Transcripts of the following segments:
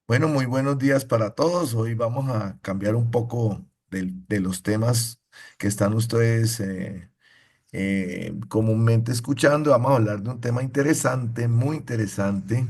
Bueno, muy buenos días para todos. Hoy vamos a cambiar un poco de los temas que están ustedes comúnmente escuchando. Vamos a hablar de un tema interesante, muy interesante,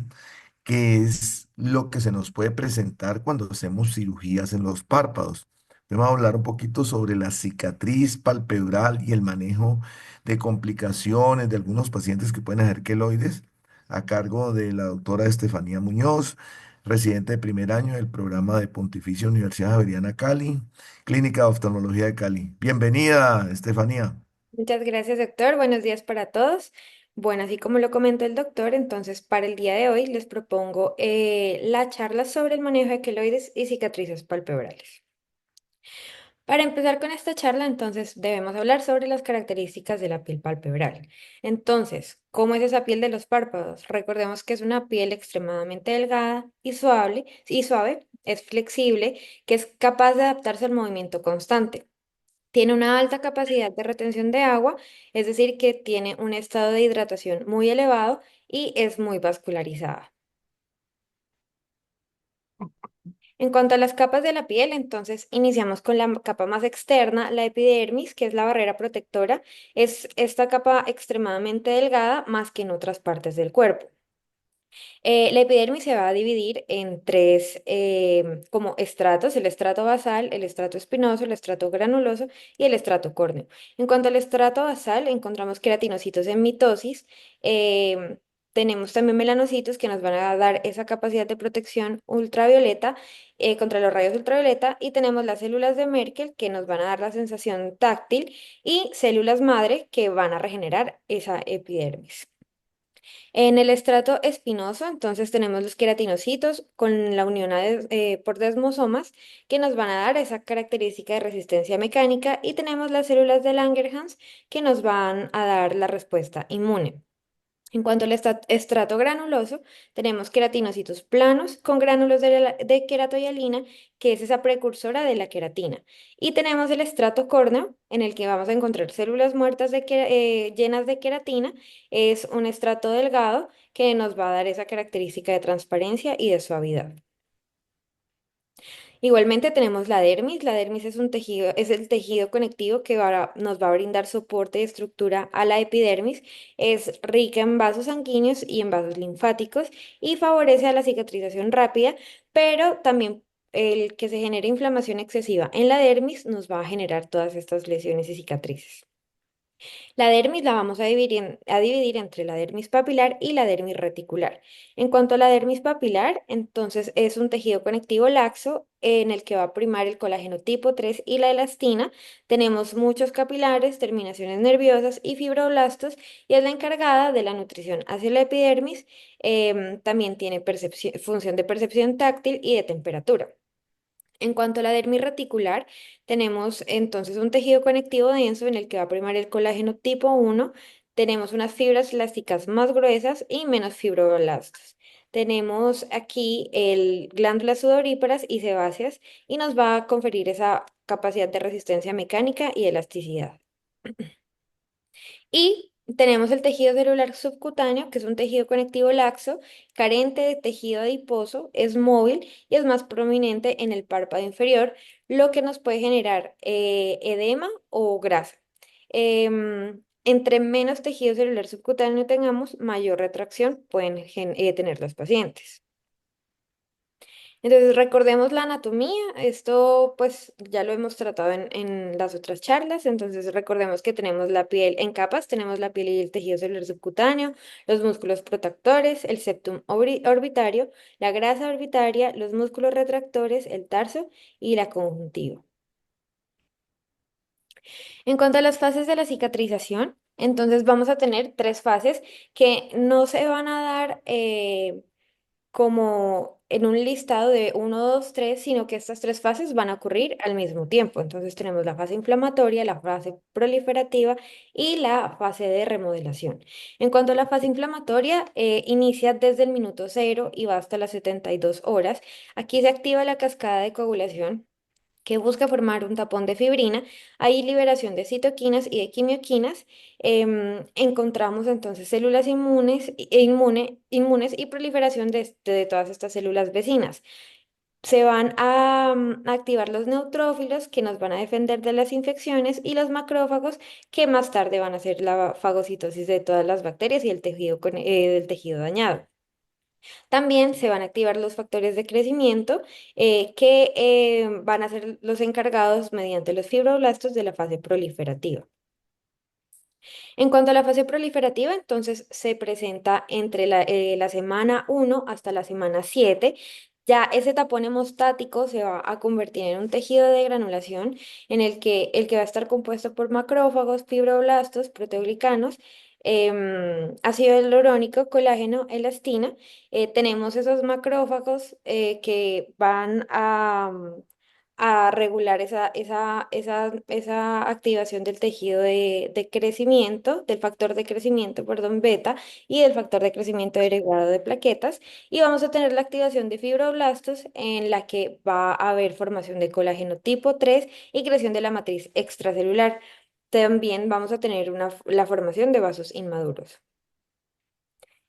que es lo que se nos puede presentar cuando hacemos cirugías en los párpados. Vamos a hablar un poquito sobre la cicatriz palpebral y el manejo de complicaciones de algunos pacientes que pueden hacer queloides, a cargo de la doctora Estefanía Muñoz, residente de primer año del programa de Pontificia Universidad Javeriana Cali, Clínica de Oftalmología de Cali. Bienvenida, Estefanía. Muchas gracias, doctor. Buenos días para todos. Bueno, así como lo comentó el doctor, entonces para el día de hoy les propongo la charla sobre el manejo de queloides y cicatrices palpebrales. Para empezar con esta charla, entonces debemos hablar sobre las características de la piel palpebral. Entonces, ¿cómo es esa piel de los párpados? Recordemos que es una piel extremadamente delgada y suave, es flexible, que es capaz de adaptarse al movimiento constante. Tiene una alta capacidad de retención de agua, es decir, que tiene un estado de hidratación muy elevado y es muy vascularizada. En cuanto a las capas de la piel, entonces iniciamos con la capa más externa, la epidermis, que es la barrera protectora. Es esta capa extremadamente delgada más que en otras partes del cuerpo. La epidermis se va a dividir en tres como estratos: el estrato basal, el estrato espinoso, el estrato granuloso y el estrato córneo. En cuanto al estrato basal, encontramos queratinocitos en mitosis. em, Tenemos también melanocitos que nos van a dar esa capacidad de protección ultravioleta contra los rayos ultravioleta, y tenemos las células de Merkel que nos van a dar la sensación táctil, y células madre que van a regenerar esa epidermis. En el estrato espinoso, entonces tenemos los queratinocitos con la unión por desmosomas que nos van a dar esa característica de resistencia mecánica, y tenemos las células de Langerhans que nos van a dar la respuesta inmune. En cuanto al estrato granuloso, tenemos queratinocitos planos con gránulos de queratoyalina, que es esa precursora de la queratina. Y tenemos el estrato córneo, en el que vamos a encontrar células muertas llenas de queratina. Es un estrato delgado que nos va a dar esa característica de transparencia y de suavidad. Igualmente tenemos la dermis. La dermis es un tejido, es el tejido conectivo que nos va a brindar soporte y estructura a la epidermis. Es rica en vasos sanguíneos y en vasos linfáticos y favorece a la cicatrización rápida, pero también el que se genere inflamación excesiva en la dermis nos va a generar todas estas lesiones y cicatrices. La dermis la vamos a dividir entre la dermis papilar y la dermis reticular. En cuanto a la dermis papilar, entonces es un tejido conectivo laxo en el que va a primar el colágeno tipo 3 y la elastina. Tenemos muchos capilares, terminaciones nerviosas y fibroblastos, y es la encargada de la nutrición hacia la epidermis. También tiene función de percepción táctil y de temperatura. En cuanto a la dermis reticular, tenemos entonces un tejido conectivo denso en el que va a primar el colágeno tipo 1. Tenemos unas fibras elásticas más gruesas y menos fibroblastos. Tenemos aquí glándulas sudoríparas y sebáceas, y nos va a conferir esa capacidad de resistencia mecánica y elasticidad. Y tenemos el tejido celular subcutáneo, que es un tejido conectivo laxo, carente de tejido adiposo, es móvil y es más prominente en el párpado inferior, lo que nos puede generar edema o grasa. Entre menos tejido celular subcutáneo tengamos, mayor retracción pueden tener los pacientes. Entonces, recordemos la anatomía. Esto pues ya lo hemos tratado en las otras charlas. Entonces, recordemos que tenemos la piel en capas. Tenemos la piel y el tejido celular subcutáneo, los músculos protectores, el septum orbitario, la grasa orbitaria, los músculos retractores, el tarso y la conjuntiva. En cuanto a las fases de la cicatrización, entonces vamos a tener tres fases que no se van a dar como en un listado de uno, 2, 3, sino que estas tres fases van a ocurrir al mismo tiempo. Entonces tenemos la fase inflamatoria, la fase proliferativa y la fase de remodelación. En cuanto a la fase inflamatoria, inicia desde el minuto 0 y va hasta las 72 horas. Aquí se activa la cascada de coagulación, que busca formar un tapón de fibrina, hay liberación de citoquinas y de quimioquinas. Encontramos entonces células inmunes y proliferación de todas estas células vecinas. Se van a activar los neutrófilos que nos van a defender de las infecciones y los macrófagos que más tarde van a hacer la fagocitosis de todas las bacterias y el tejido, del tejido dañado. También se van a activar los factores de crecimiento que van a ser los encargados mediante los fibroblastos de la fase proliferativa. En cuanto a la fase proliferativa, entonces se presenta entre la semana 1 hasta la semana 7. Ya ese tapón hemostático se va a convertir en un tejido de granulación en el que va a estar compuesto por macrófagos, fibroblastos, proteoglicanos, ácido hialurónico, colágeno, elastina. Tenemos esos macrófagos que van a regular esa activación del tejido de crecimiento, del factor de crecimiento, perdón, beta, y del factor de crecimiento derivado de plaquetas. Y vamos a tener la activación de fibroblastos en la que va a haber formación de colágeno tipo 3 y creación de la matriz extracelular. También vamos a tener la formación de vasos inmaduros.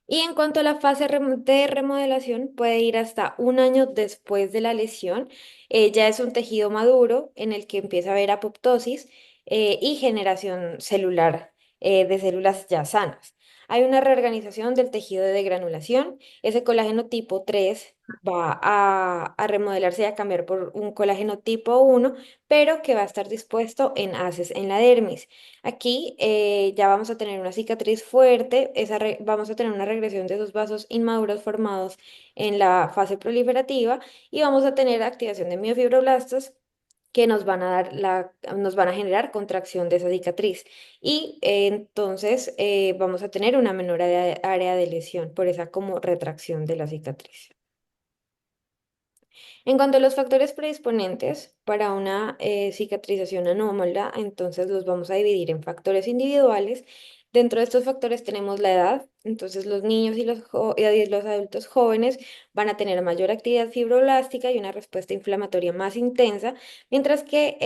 Y en cuanto a la fase de remodelación, puede ir hasta un año después de la lesión. Ya es un tejido maduro en el que empieza a haber apoptosis y generación celular de células ya sanas. Hay una reorganización del tejido de granulación. Ese colágeno tipo 3 va a remodelarse y a cambiar por un colágeno tipo 1, pero que va a estar dispuesto en haces en la dermis. Aquí ya vamos a tener una cicatriz fuerte, vamos a tener una regresión de esos vasos inmaduros formados en la fase proliferativa y vamos a tener activación de miofibroblastos que nos van a generar contracción de esa cicatriz. Y entonces vamos a tener una menor área de lesión por esa como retracción de la cicatriz. En cuanto a los factores predisponentes para una cicatrización anómala, entonces los vamos a dividir en factores individuales. Dentro de estos factores tenemos la edad, entonces los niños y los adultos jóvenes van a tener mayor actividad fibroblástica y una respuesta inflamatoria más intensa, mientras que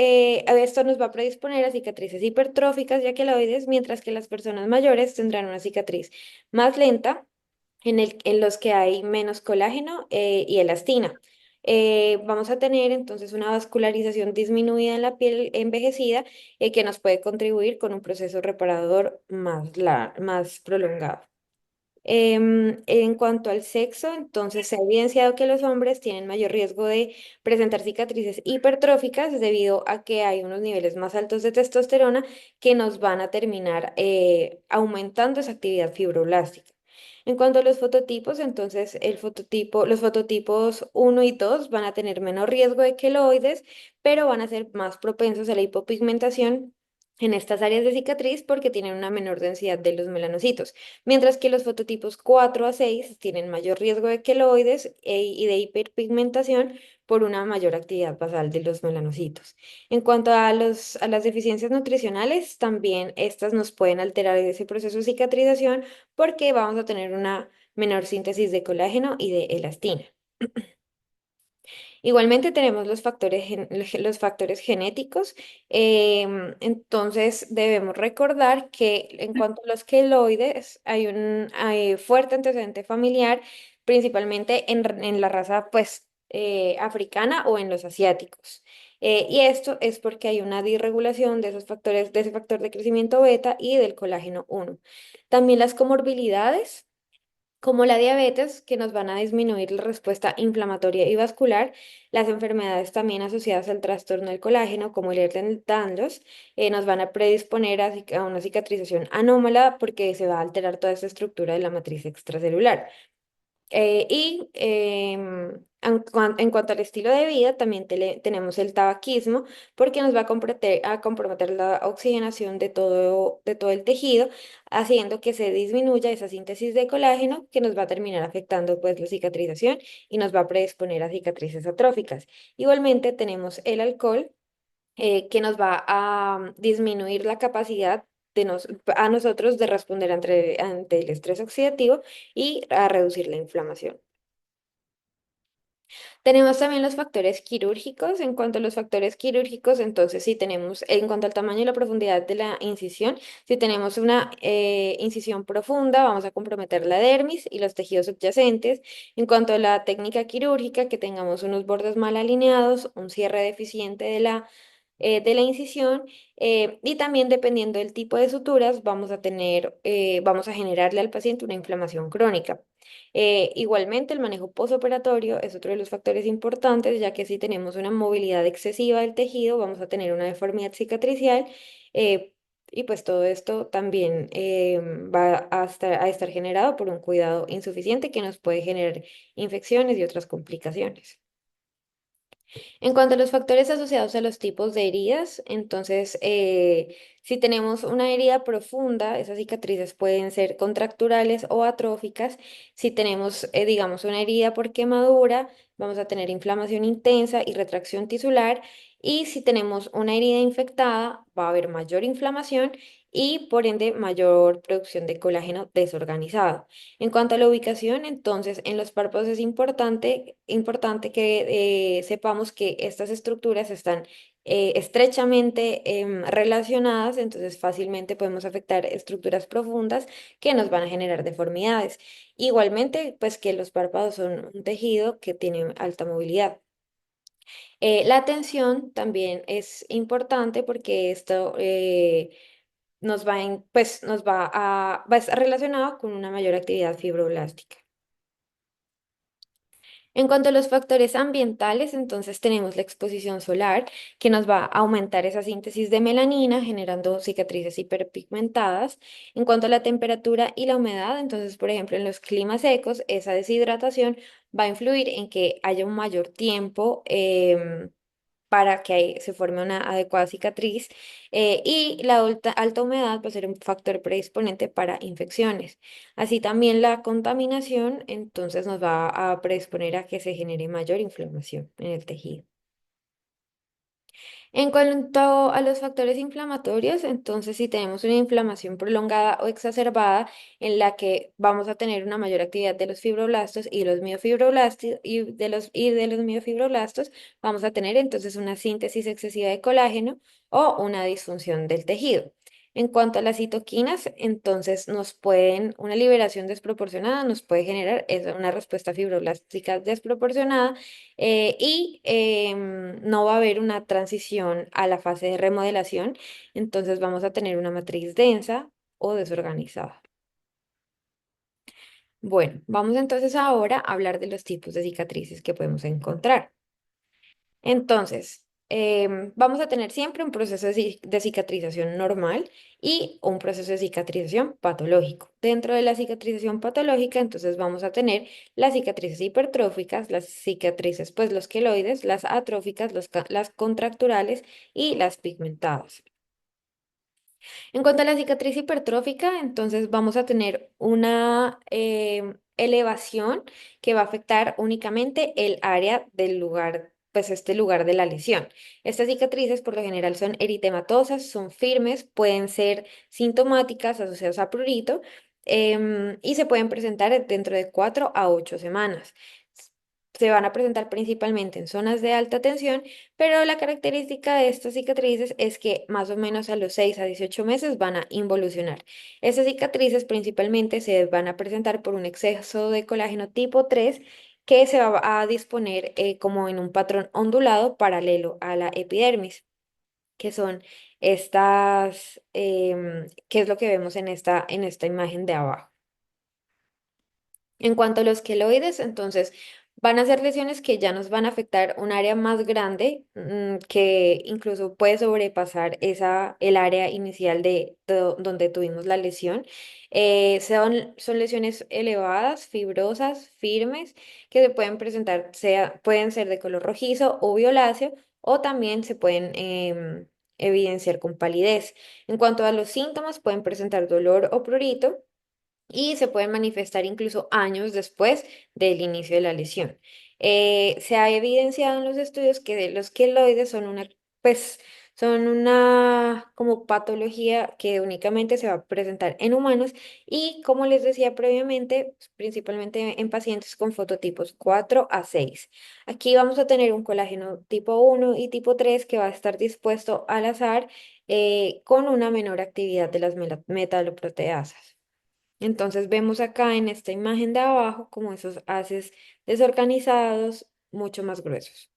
esto nos va a predisponer a cicatrices hipertróficas y aqueloides, mientras que las personas mayores tendrán una cicatriz más lenta en los que hay menos colágeno y elastina. Vamos a tener entonces una vascularización disminuida en la piel envejecida que nos puede contribuir con un proceso reparador más prolongado. En cuanto al sexo, entonces se ha evidenciado que los hombres tienen mayor riesgo de presentar cicatrices hipertróficas debido a que hay unos niveles más altos de testosterona que nos van a terminar aumentando esa actividad fibroblástica. En cuanto a los fototipos, entonces los fototipos uno y 2 van a tener menos riesgo de queloides, pero van a ser más propensos a la hipopigmentación en estas áreas de cicatriz porque tienen una menor densidad de los melanocitos, mientras que los fototipos 4 a 6 tienen mayor riesgo de queloides y de hiperpigmentación por una mayor actividad basal de los melanocitos. En cuanto a las deficiencias nutricionales, también estas nos pueden alterar ese proceso de cicatrización porque vamos a tener una menor síntesis de colágeno y de elastina. Igualmente tenemos los factores genéticos, entonces debemos recordar que en cuanto a los queloides hay fuerte antecedente familiar, principalmente en la raza pues africana o en los asiáticos. Y esto es porque hay una disregulación de esos factores, de ese factor de crecimiento beta y del colágeno 1. También las comorbilidades como la diabetes, que nos van a disminuir la respuesta inflamatoria y vascular, las enfermedades también asociadas al trastorno del colágeno, como el Ehlers-Danlos, nos van a predisponer a una cicatrización anómala porque se va a alterar toda esa estructura de la matriz extracelular. En cuanto al estilo de vida, también tenemos el tabaquismo, porque nos va a comprometer la oxigenación de todo el tejido, haciendo que se disminuya esa síntesis de colágeno, que nos va a terminar afectando pues la cicatrización y nos va a predisponer a cicatrices atróficas. Igualmente tenemos el alcohol que nos va a disminuir la capacidad a nosotros de responder ante el estrés oxidativo y a reducir la inflamación. Tenemos también los factores quirúrgicos. En cuanto a los factores quirúrgicos, entonces si tenemos, en cuanto al tamaño y la profundidad de la incisión, si tenemos una incisión profunda, vamos a comprometer la dermis y los tejidos subyacentes. En cuanto a la técnica quirúrgica, que tengamos unos bordes mal alineados, un cierre deficiente de la incisión, y también dependiendo del tipo de suturas, vamos a generarle al paciente una inflamación crónica. Igualmente, el manejo posoperatorio es otro de los factores importantes, ya que si tenemos una movilidad excesiva del tejido, vamos a tener una deformidad cicatricial, eh, y pues todo esto también va a estar generado por un cuidado insuficiente que nos puede generar infecciones y otras complicaciones. En cuanto a los factores asociados a los tipos de heridas, entonces, si tenemos una herida profunda, esas cicatrices pueden ser contracturales o atróficas. Si tenemos, digamos, una herida por quemadura, vamos a tener inflamación intensa y retracción tisular. Y si tenemos una herida infectada, va a haber mayor inflamación y por ende mayor producción de colágeno desorganizado. En cuanto a la ubicación, entonces en los párpados es importante que sepamos que estas estructuras están estrechamente relacionadas, entonces fácilmente podemos afectar estructuras profundas que nos van a generar deformidades. Igualmente, pues que los párpados son un tejido que tiene alta movilidad. La atención también es importante porque esto va a estar relacionado con una mayor actividad fibroblástica. En cuanto a los factores ambientales, entonces tenemos la exposición solar que nos va a aumentar esa síntesis de melanina, generando cicatrices hiperpigmentadas. En cuanto a la temperatura y la humedad, entonces, por ejemplo, en los climas secos, esa deshidratación va a influir en que haya un mayor tiempo para que ahí se forme una adecuada cicatriz, y la alta humedad va a ser un factor predisponente para infecciones. Así también la contaminación entonces nos va a predisponer a que se genere mayor inflamación en el tejido. En cuanto a los factores inflamatorios, entonces si tenemos una inflamación prolongada o exacerbada en la que vamos a tener una mayor actividad de los fibroblastos y los miofibroblastos y de los miofibroblastos, vamos a tener entonces una síntesis excesiva de colágeno o una disfunción del tejido. En cuanto a las citoquinas, entonces una liberación desproporcionada nos puede generar una respuesta fibroblástica desproporcionada, y no va a haber una transición a la fase de remodelación, entonces vamos a tener una matriz densa o desorganizada. Bueno, vamos entonces ahora a hablar de los tipos de cicatrices que podemos encontrar. Entonces, vamos a tener siempre un proceso de cicatrización normal y un proceso de cicatrización patológico. Dentro de la cicatrización patológica, entonces vamos a tener las cicatrices hipertróficas, las cicatrices, pues los queloides, las atróficas, las contracturales y las pigmentadas. En cuanto a la cicatriz hipertrófica, entonces vamos a tener una elevación que va a afectar únicamente el área del lugar, pues este lugar de la lesión. Estas cicatrices por lo general son eritematosas, son firmes, pueden ser sintomáticas asociadas a prurito, y se pueden presentar dentro de 4 a 8 semanas. Se van a presentar principalmente en zonas de alta tensión, pero la característica de estas cicatrices es que más o menos a los 6 a 18 meses van a involucionar. Estas cicatrices principalmente se van a presentar por un exceso de colágeno tipo 3 que se va a disponer como en un patrón ondulado paralelo a la epidermis, que son que es lo que vemos en esta imagen de abajo. En cuanto a los queloides, entonces van a ser lesiones que ya nos van a afectar un área más grande, que incluso puede sobrepasar el área inicial donde tuvimos la lesión. Son lesiones elevadas, fibrosas, firmes, que se pueden presentar, pueden ser de color rojizo o violáceo, o también se pueden evidenciar con palidez. En cuanto a los síntomas, pueden presentar dolor o prurito y se pueden manifestar incluso años después del inicio de la lesión. Se ha evidenciado en los estudios que los queloides pues, Son una como patología que únicamente se va a presentar en humanos y como les decía previamente, principalmente en pacientes con fototipos 4 a 6. Aquí vamos a tener un colágeno tipo 1 y tipo 3 que va a estar dispuesto al azar con una menor actividad de las metaloproteasas. Entonces vemos acá en esta imagen de abajo como esos haces desorganizados mucho más gruesos.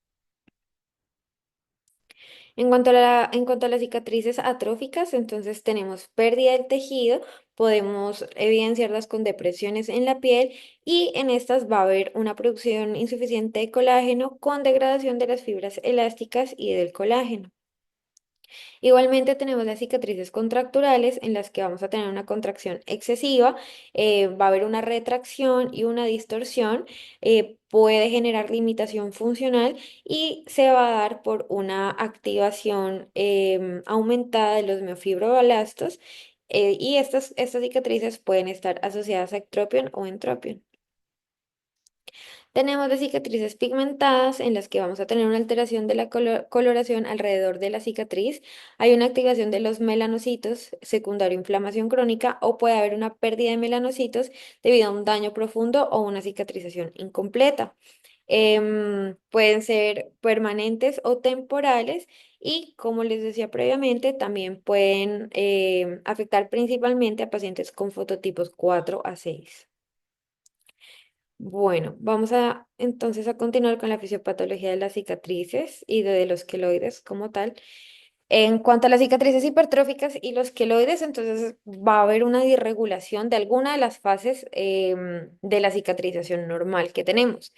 En cuanto a las cicatrices atróficas, entonces tenemos pérdida del tejido, podemos evidenciarlas con depresiones en la piel y en estas va a haber una producción insuficiente de colágeno con degradación de las fibras elásticas y del colágeno. Igualmente tenemos las cicatrices contracturales en las que vamos a tener una contracción excesiva, va a haber una retracción y una distorsión, puede generar limitación funcional y se va a dar por una activación aumentada de los miofibroblastos y estas cicatrices pueden estar asociadas a ectropión o entropión. Tenemos las cicatrices pigmentadas en las que vamos a tener una alteración de la coloración alrededor de la cicatriz. Hay una activación de los melanocitos secundario a inflamación crónica o puede haber una pérdida de melanocitos debido a un daño profundo o una cicatrización incompleta. Pueden ser permanentes o temporales y, como les decía previamente, también pueden afectar principalmente a pacientes con fototipos 4 a 6. Bueno, vamos a entonces a continuar con la fisiopatología de las cicatrices y de los queloides como tal. En cuanto a las cicatrices hipertróficas y los queloides, entonces va a haber una disregulación de alguna de las fases de la cicatrización normal que tenemos.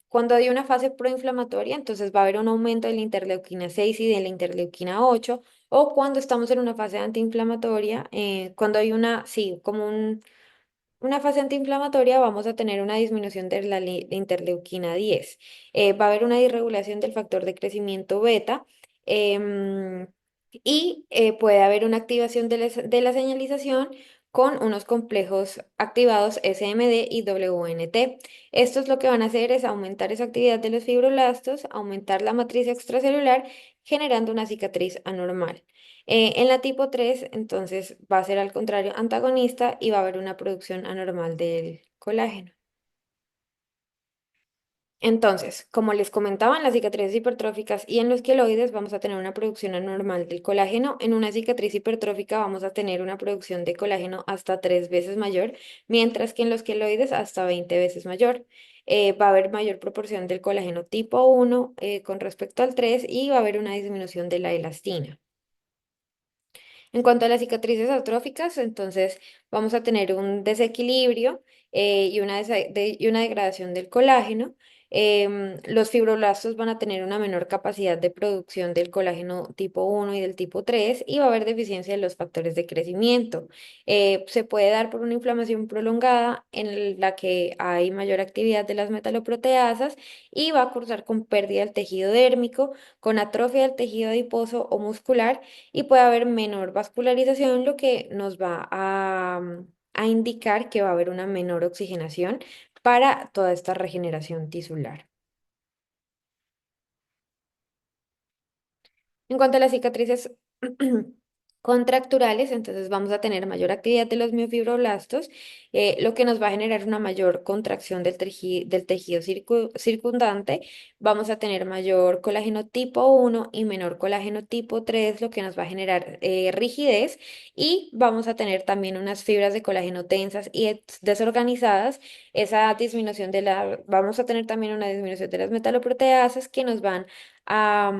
Cuando hay una fase proinflamatoria, entonces va a haber un aumento de la interleuquina 6 y de la interleuquina 8, o cuando estamos en una fase antiinflamatoria, cuando hay una, sí, como una fase antiinflamatoria, vamos a tener una disminución de la interleuquina 10. Va a haber una disregulación del factor de crecimiento beta em, y puede haber una activación de la señalización con unos complejos activados SMD y WNT. Esto es lo que van a hacer es aumentar esa actividad de los fibroblastos, aumentar la matriz extracelular, generando una cicatriz anormal. En la tipo 3 entonces, va a ser al contrario antagonista y va a haber una producción anormal del colágeno. Entonces, como les comentaba, en las cicatrices hipertróficas y en los queloides vamos a tener una producción anormal del colágeno. En una cicatriz hipertrófica vamos a tener una producción de colágeno hasta 3 veces mayor, mientras que en los queloides hasta 20 veces mayor. Va a haber mayor proporción del colágeno tipo 1 con respecto al 3 y va a haber una disminución de la elastina. En cuanto a las cicatrices atróficas, entonces vamos a tener un desequilibrio y una degradación del colágeno. Los fibroblastos van a tener una menor capacidad de producción del colágeno tipo 1 y del tipo 3 y va a haber deficiencia de los factores de crecimiento. Se puede dar por una inflamación prolongada en la que hay mayor actividad de las metaloproteasas y va a cursar con pérdida del tejido dérmico, con atrofia del tejido adiposo o muscular y puede haber menor vascularización, lo que nos va a indicar que va a haber una menor oxigenación para toda esta regeneración tisular. En cuanto a las cicatrices contracturales, entonces vamos a tener mayor actividad de los miofibroblastos, lo que nos va a generar una mayor contracción del tejido circundante. Vamos a tener mayor colágeno tipo 1 y menor colágeno tipo 3, lo que nos va a generar rigidez. Y vamos a tener también unas fibras de colágeno tensas y desorganizadas. Vamos a tener también una disminución de las metaloproteasas que nos van a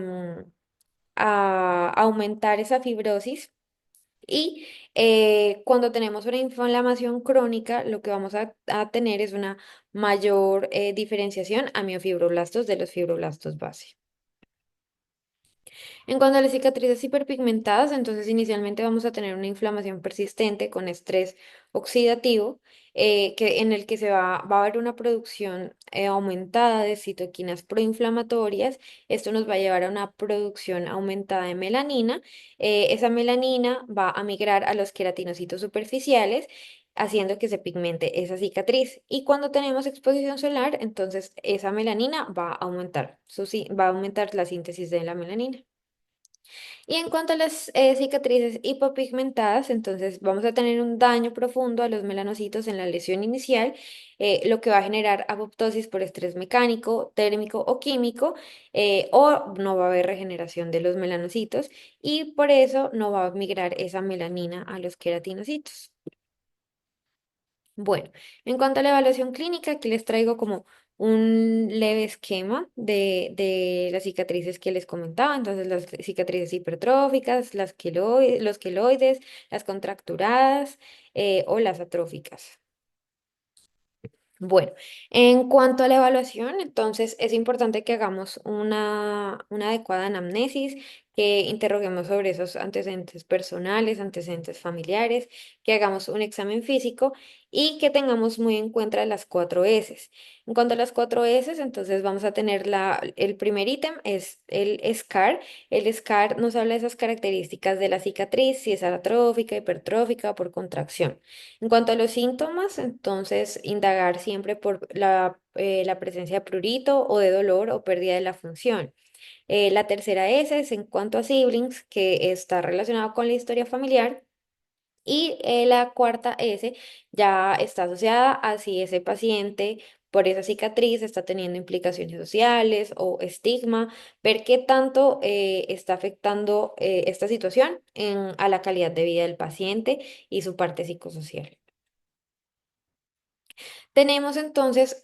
aumentar esa fibrosis y cuando tenemos una inflamación crónica, lo que vamos a tener es una mayor diferenciación a miofibroblastos de los fibroblastos base. En cuanto a las cicatrices hiperpigmentadas, entonces inicialmente vamos a tener una inflamación persistente con estrés oxidativo, en el que va a haber una producción aumentada de citoquinas proinflamatorias. Esto nos va a llevar a una producción aumentada de melanina. Esa melanina va a migrar a los queratinocitos superficiales, haciendo que se pigmente esa cicatriz. Y cuando tenemos exposición solar, entonces esa melanina va a aumentar, va a aumentar la síntesis de la melanina. Y en cuanto a las cicatrices hipopigmentadas, entonces vamos a tener un daño profundo a los melanocitos en la lesión inicial, lo que va a generar apoptosis por estrés mecánico, térmico o químico, o no va a haber regeneración de los melanocitos y por eso no va a migrar esa melanina a los queratinocitos. Bueno, en cuanto a la evaluación clínica, aquí les traigo como un leve esquema de las cicatrices que les comentaba. Entonces, las cicatrices hipertróficas, los queloides, las contracturadas o las atróficas. Bueno, en cuanto a la evaluación, entonces es importante que hagamos una adecuada anamnesis, que interroguemos sobre esos antecedentes personales, antecedentes familiares, que hagamos un examen físico y que tengamos muy en cuenta las 4 S. En cuanto a las 4 S, entonces vamos a tener el primer ítem es el SCAR. El SCAR nos habla de esas características de la cicatriz, si es atrófica, hipertrófica o por contracción. En cuanto a los síntomas, entonces indagar siempre por la presencia de prurito o de dolor o pérdida de la función. La tercera S es en cuanto a siblings, que está relacionado con la historia familiar. Y la cuarta S ya está asociada a si ese paciente por esa cicatriz está teniendo implicaciones sociales o estigma, ver qué tanto está afectando esta situación a la calidad de vida del paciente y su parte psicosocial. Tenemos entonces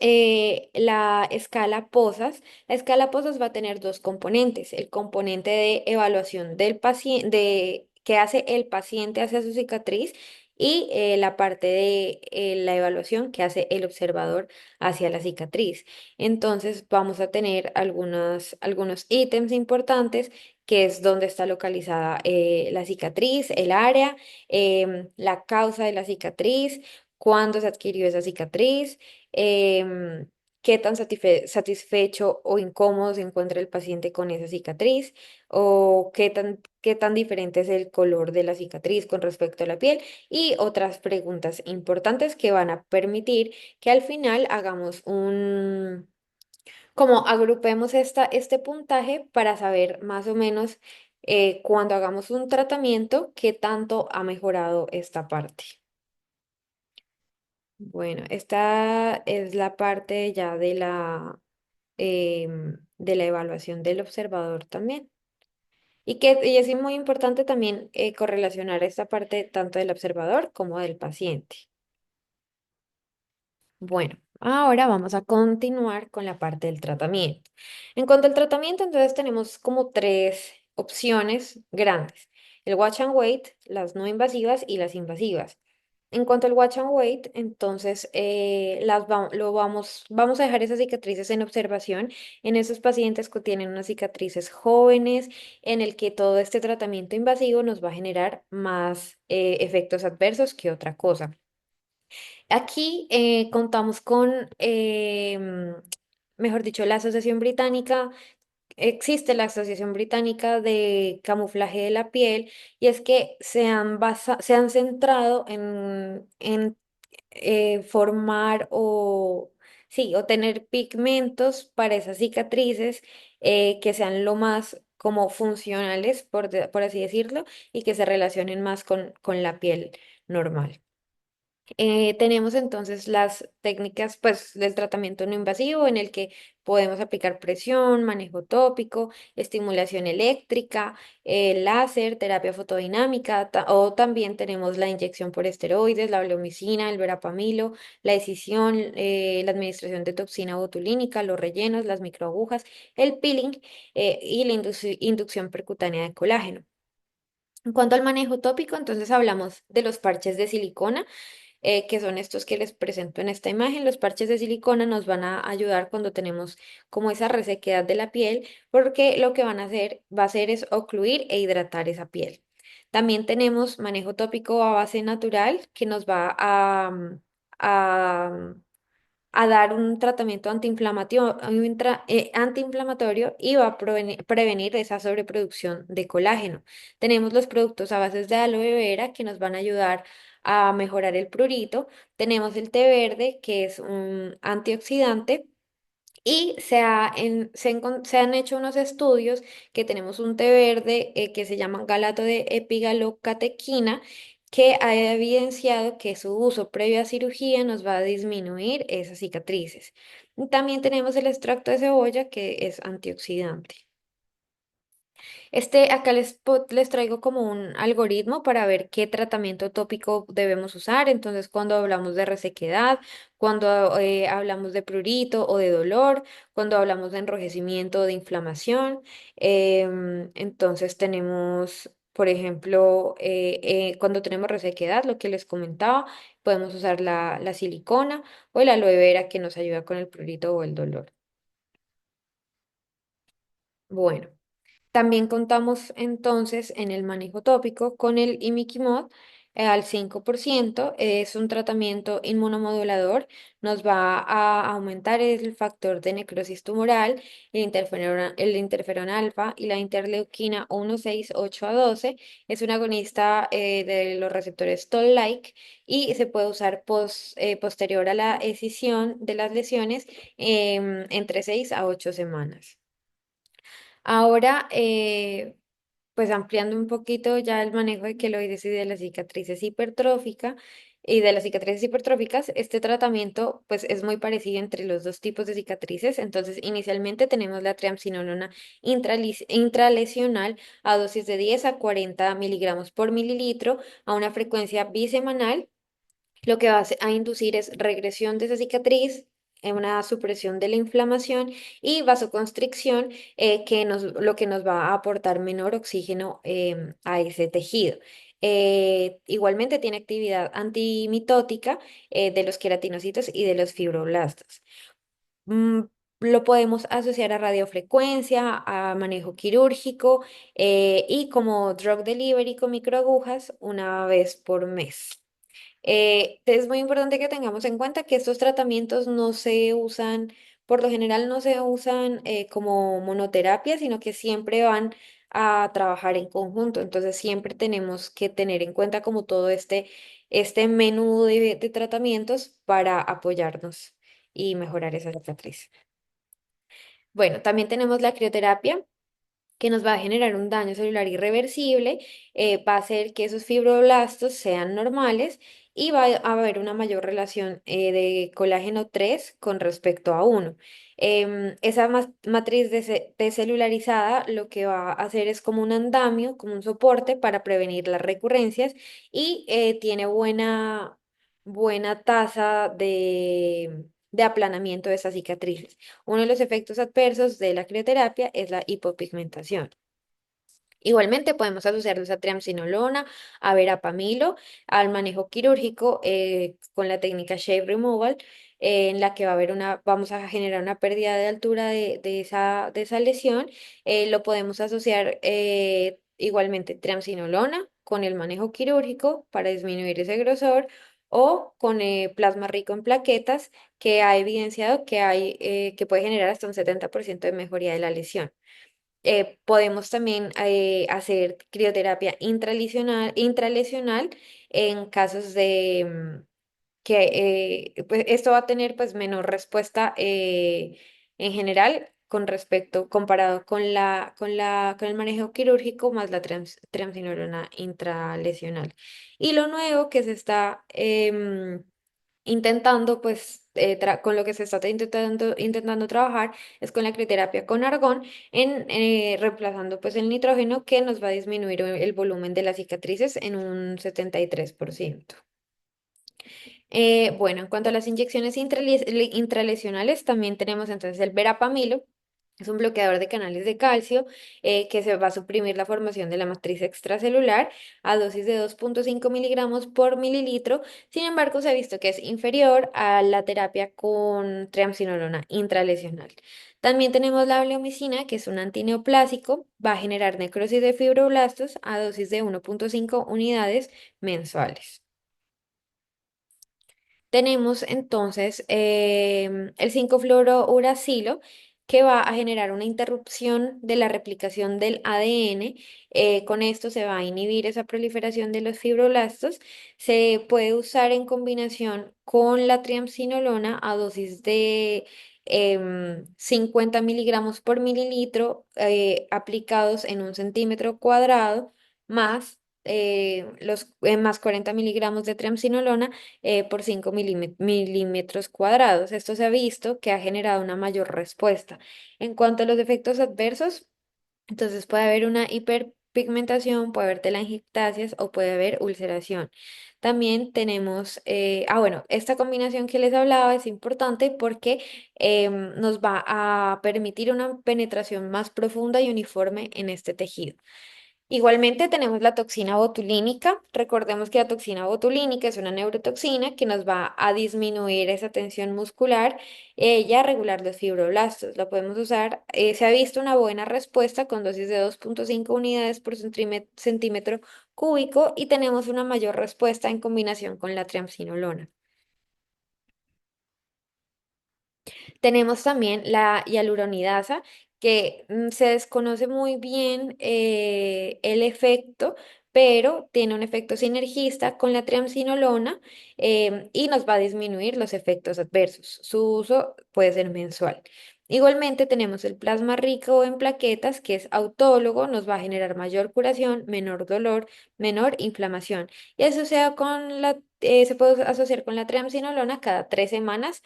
la escala POSAS. La escala POSAS va a tener dos componentes. El componente de evaluación del paciente, que hace el paciente hacia su cicatriz y la parte de la evaluación que hace el observador hacia la cicatriz. Entonces vamos a tener algunos ítems importantes que es dónde está localizada la cicatriz, el área, la causa de la cicatriz, cuándo se adquirió esa cicatriz, qué tan satisfecho o incómodo se encuentra el paciente con esa cicatriz, o qué tan diferente es el color de la cicatriz con respecto a la piel, y otras preguntas importantes que van a permitir que al final hagamos como agrupemos este puntaje para saber más o menos cuando hagamos un tratamiento, qué tanto ha mejorado esta parte. Bueno, esta es la parte ya de la evaluación del observador también. Y es muy importante también correlacionar esta parte tanto del observador como del paciente. Bueno, ahora vamos a continuar con la parte del tratamiento. En cuanto al tratamiento, entonces tenemos como tres opciones grandes: el watch and wait, las no invasivas y las invasivas. En cuanto al watch and wait, entonces vamos a dejar esas cicatrices en observación en esos pacientes que tienen unas cicatrices jóvenes, en el que todo este tratamiento invasivo nos va a generar más efectos adversos que otra cosa. Aquí contamos con, mejor dicho, la Asociación Británica. Existe la Asociación Británica de Camuflaje de la Piel y es que se han centrado en formar o, sí, o tener pigmentos para esas cicatrices que sean lo más como funcionales, por así decirlo, y que se relacionen más con la piel normal. Tenemos entonces las técnicas pues del tratamiento no invasivo en el que podemos aplicar presión, manejo tópico, estimulación eléctrica, láser, terapia fotodinámica o también tenemos la inyección por esteroides, la bleomicina, el verapamilo, la escisión, la administración de toxina botulínica, los rellenos, las microagujas, el peeling y la inducción percutánea de colágeno. En cuanto al manejo tópico, entonces hablamos de los parches de silicona que son estos que les presento en esta imagen. Los parches de silicona nos van a ayudar cuando tenemos como esa resequedad de la piel, porque lo que va a hacer es ocluir e hidratar esa piel. También tenemos manejo tópico a base natural que nos va a, a dar un tratamiento antiinflamatorio y va a prevenir esa sobreproducción de colágeno. Tenemos los productos a base de aloe vera que nos van a ayudar a mejorar el prurito. Tenemos el té verde que es un antioxidante Y se han hecho unos estudios que tenemos un té verde que se llama galato de epigalocatequina, que ha evidenciado que su uso previo a cirugía nos va a disminuir esas cicatrices. También tenemos el extracto de cebolla que es antioxidante. Acá les traigo como un algoritmo para ver qué tratamiento tópico debemos usar. Entonces, cuando hablamos de resequedad, cuando hablamos de prurito o de dolor, cuando hablamos de enrojecimiento o de inflamación, entonces tenemos, por ejemplo, cuando tenemos resequedad, lo que les comentaba, podemos usar la silicona o el aloe vera que nos ayuda con el prurito o el dolor. Bueno. También contamos entonces en el manejo tópico con el imiquimod al 5%. Es un tratamiento inmunomodulador. Nos va a aumentar el factor de necrosis tumoral, el interferón alfa y la interleuquina 1, 6, 8 a 12. Es un agonista de los receptores Toll-like y se puede usar posterior a la escisión de las lesiones entre 6 a 8 semanas. Ahora, pues ampliando un poquito ya el manejo de queloides y de las cicatrices hipertróficas y de las cicatrices hipertróficas, este tratamiento pues es muy parecido entre los dos tipos de cicatrices. Entonces, inicialmente tenemos la triamcinolona intralesional a dosis de 10 a 40 miligramos por mililitro a una frecuencia bisemanal. Lo que va a inducir es regresión de esa cicatriz, una supresión de la inflamación y vasoconstricción, lo que nos va a aportar menor oxígeno a ese tejido. Igualmente tiene actividad antimitótica de los queratinocitos y de los fibroblastos. Mm, lo podemos asociar a radiofrecuencia, a manejo quirúrgico y como drug delivery con microagujas una vez por mes. Es muy importante que tengamos en cuenta que estos tratamientos no se usan, por lo general no se usan como monoterapia, sino que siempre van a trabajar en conjunto. Entonces siempre tenemos que tener en cuenta como todo este menú de tratamientos para apoyarnos y mejorar esa cicatriz. Bueno, también tenemos la crioterapia que nos va a generar un daño celular irreversible, va a hacer que esos fibroblastos sean normales y va a haber una mayor relación de colágeno 3 con respecto a uno. Esa matriz descelularizada lo que va a hacer es como un andamio, como un soporte para prevenir las recurrencias y tiene buena tasa de aplanamiento de esas cicatrices. Uno de los efectos adversos de la crioterapia es la hipopigmentación. Igualmente podemos asociarlos a triamcinolona, a verapamilo, al manejo quirúrgico con la técnica Shave Removal, en la que vamos a generar una pérdida de altura de esa lesión. Lo podemos asociar igualmente triamcinolona con el manejo quirúrgico para disminuir ese grosor o con plasma rico en plaquetas que ha evidenciado que puede generar hasta un 70% de mejoría de la lesión. Podemos también hacer crioterapia intralesional en casos de pues esto va a tener pues menor respuesta en general comparado con el manejo quirúrgico más la triamcinolona intralesional. Y lo nuevo que se está intentando, pues, con lo que se está intentando trabajar es con la crioterapia con argón, reemplazando pues el nitrógeno que nos va a disminuir el volumen de las cicatrices en un 73%. Bueno, en cuanto a las inyecciones intralesionales, también tenemos entonces el verapamilo. Es un bloqueador de canales de calcio que se va a suprimir la formación de la matriz extracelular a dosis de 2,5 miligramos por mililitro. Sin embargo, se ha visto que es inferior a la terapia con triamcinolona intralesional. También tenemos la bleomicina, que es un antineoplásico, va a generar necrosis de fibroblastos a dosis de 1,5 unidades mensuales. Tenemos entonces el 5-fluorouracilo que va a generar una interrupción de la replicación del ADN. Con esto se va a inhibir esa proliferación de los fibroblastos. Se puede usar en combinación con la triamcinolona a dosis de 50 miligramos por mililitro aplicados en 1 centímetro cuadrado más, más 40 miligramos de triamcinolona por 5 milímetros cuadrados. Esto se ha visto que ha generado una mayor respuesta. En cuanto a los efectos adversos, entonces puede haber una hiperpigmentación, puede haber telangiectasias o puede haber ulceración. También tenemos, bueno, esta combinación que les hablaba es importante porque nos va a permitir una penetración más profunda y uniforme en este tejido. Igualmente tenemos la toxina botulínica. Recordemos que la toxina botulínica es una neurotoxina que nos va a disminuir esa tensión muscular y a regular los fibroblastos. La podemos usar. Se ha visto una buena respuesta con dosis de 2,5 unidades por centímetro cúbico y tenemos una mayor respuesta en combinación con la triamcinolona. Tenemos también la hialuronidasa, que se desconoce muy bien el efecto, pero tiene un efecto sinergista con la triamcinolona y nos va a disminuir los efectos adversos. Su uso puede ser mensual. Igualmente tenemos el plasma rico en plaquetas, que es autólogo, nos va a generar mayor curación, menor dolor, menor inflamación. Y se puede asociar con la triamcinolona cada 3 semanas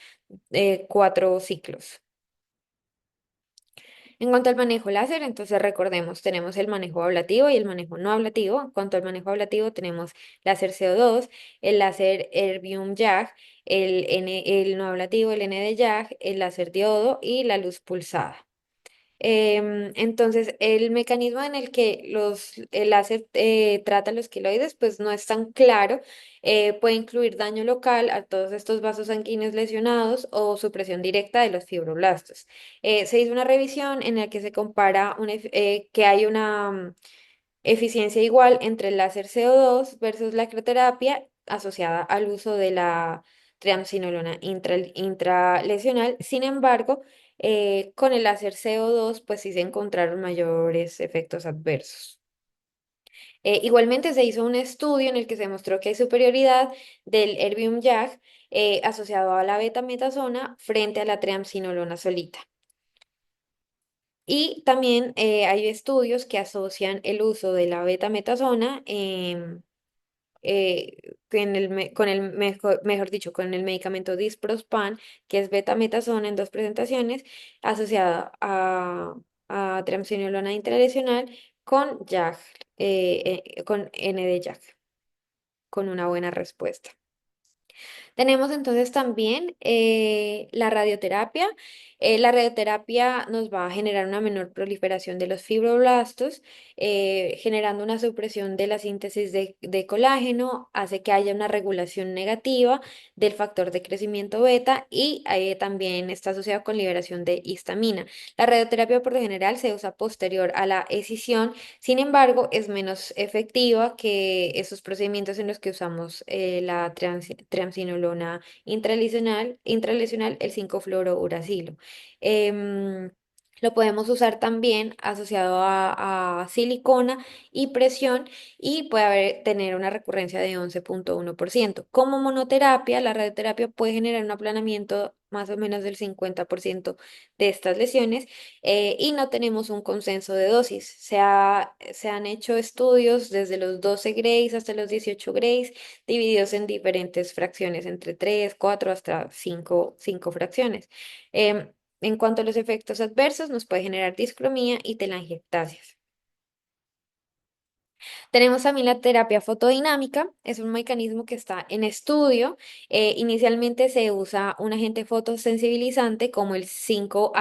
4 ciclos. En cuanto al manejo láser, entonces recordemos, tenemos el manejo ablativo y el manejo no ablativo. En cuanto al manejo ablativo, tenemos láser CO2, el láser Erbium YAG, el no ablativo, el N de YAG, el láser diodo y la luz pulsada. Entonces, el mecanismo en el que el láser trata los queloides, pues no es tan claro. Puede incluir daño local a todos estos vasos sanguíneos lesionados o supresión directa de los fibroblastos. Se hizo una revisión en la que se compara que hay una eficiencia igual entre el láser CO2 versus la crioterapia asociada al uso de la triamcinolona intralesional. Sin embargo, con el láser CO2, pues sí se encontraron mayores efectos adversos. Igualmente se hizo un estudio en el que se mostró que hay superioridad del Erbium YAG asociado a la betametasona frente a la triamcinolona solita. Y también hay estudios que asocian el uso de la betametasona mejor dicho, con el medicamento Disprospan, que es betametasona en dos presentaciones, asociada a triamcinolona intralesional con YAG, con N de YAG, con una buena respuesta. Tenemos entonces también la radioterapia. La radioterapia nos va a generar una menor proliferación de los fibroblastos, generando una supresión de la síntesis de colágeno, hace que haya una regulación negativa del factor de crecimiento beta y también está asociado con liberación de histamina. La radioterapia por lo general se usa posterior a la escisión, sin embargo, es menos efectiva que esos procedimientos en los que usamos la triamcinolona intralesional, el 5-fluorouracilo. Em, lo podemos usar también asociado a silicona y presión y tener una recurrencia de 11,1%. Como monoterapia, la radioterapia puede generar un aplanamiento más o menos del 50% de estas lesiones y no tenemos un consenso de dosis. Se han hecho estudios desde los 12 grays hasta los 18 grays, divididos en diferentes fracciones, entre 3 4 hasta 5 fracciones. Em, en cuanto a los efectos adversos, nos puede generar discromía y telangiectasias. Tenemos también la terapia fotodinámica, es un mecanismo que está en estudio. Inicialmente se usa un agente fotosensibilizante como el 5